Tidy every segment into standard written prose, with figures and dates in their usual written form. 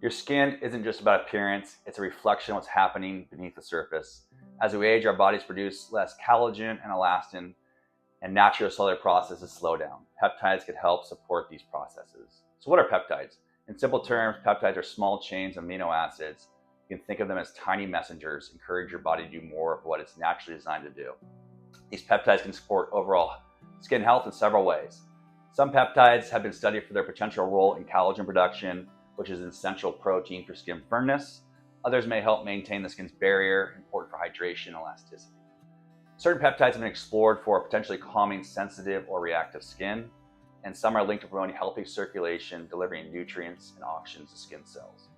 Your skin isn't just about appearance, it's a reflection of what's happening beneath the surface. As we age, our bodies produce less collagen and elastin, and natural cellular processes slow down. Peptides could help support these processes. So, what are peptides? In simple terms, peptides are small chains of amino acids. You can think of them as tiny messengers, encourage your body to do more of what it's naturally designed to do. These peptides can support overall skin health in several ways. Some peptides have been studied for their potential role in collagen production, which is an essential protein for skin firmness. Others may help maintain the skin's barrier, important for hydration and elasticity. Certain peptides have been explored for potentially calming sensitive or reactive skin, and some are linked to promoting healthy circulation, delivering nutrients and oxygen to skin cells.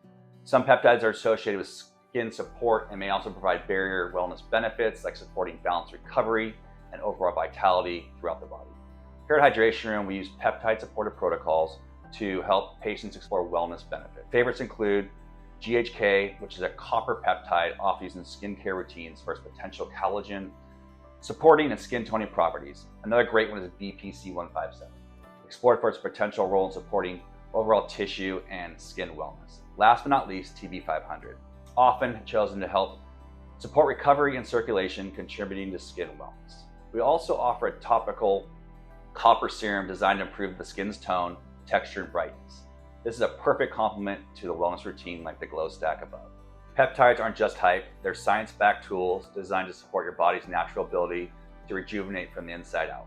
Some peptides are associated with skin support and may also provide barrier wellness benefits, like supporting balanced recovery and overall vitality throughout the body. Here at Hydration Room, we use peptide-supported protocols to help patients explore wellness benefits. Favorites include GHK, which is a copper peptide often used in skincare routines for its potential collagen supporting and skin toning properties. Another great one is BPC-157, explored for its potential role in supporting overall tissue and skin wellness. Last but not least, TB500, often chosen to help support recovery and circulation, contributing to skin wellness. We also offer a topical copper serum designed to improve the skin's tone, texture, and brightness. This is a perfect complement to the wellness routine like the glow stack above. Peptides aren't just hype, they're science-backed tools designed to support your body's natural ability to rejuvenate from the inside out.